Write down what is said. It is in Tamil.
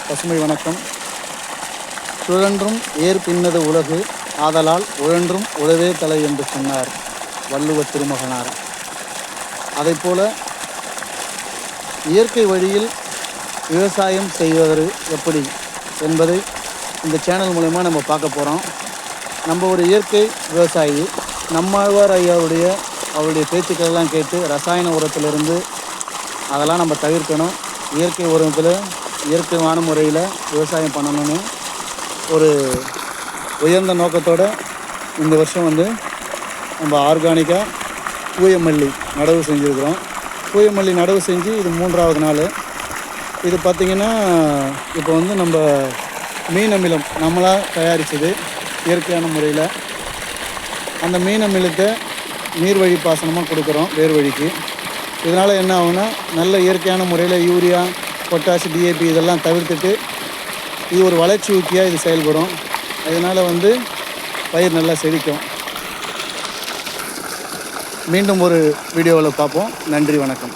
பசுமை வணக்கம். சுழன்றும் ஏர் பின்னது உலகு ஆதலால் உழன்றும் உழவே தலை என்று சொன்னார் வள்ளுவ திருமகனார். அதைப்போல இயற்கை வழியில் விவசாயம் செய்வது எப்படி என்பதை இந்த சேனல் மூலமா நம்ம பார்க்க போகிறோம். நம்ம ஒரு இயற்கை விவசாயி. நம்மாழ்வார் அவருடைய பேச்சுக்களெல்லாம் கேட்டு ரசாயன உரத்திலிருந்து அதெல்லாம் நம்ம தவிர்க்கணும். இயற்கை உரத்தில் இயற்கையான முறையில் விவசாயம் பண்ணணும்னு ஒரு உயர்ந்த நோக்கத்தோடு இந்த வருஷம் நம்ம ஆர்கானிக்காக தூயமல்லி நடவு செஞ்சுருக்கிறோம். தூயமல்லி நடவு செஞ்சு இது 3ஆவது நாள். இது பார்த்திங்கன்னா இப்போ நம்ம மீன் அமிலம் நம்மளாக தயாரித்தது இயற்கையான முறையில். அந்த மீன் அமிலத்தை நீர்வழி பாசனமாக கொடுக்குறோம் வேர் வழிக்கு. இதனால் என்ன ஆகுனா நல்ல இயற்கையான முறையில் யூரியா, பொட்டாஷ், டிஏபி இதெல்லாம் தவிர்த்துட்டு இது ஒரு வளர்ச்சி ஊக்கியாக இது செயல்படும். அதனால் பயிர் நல்லா செழிக்கும். மீண்டும் ஒரு வீடியோவில் பார்ப்போம். நன்றி, வணக்கம்.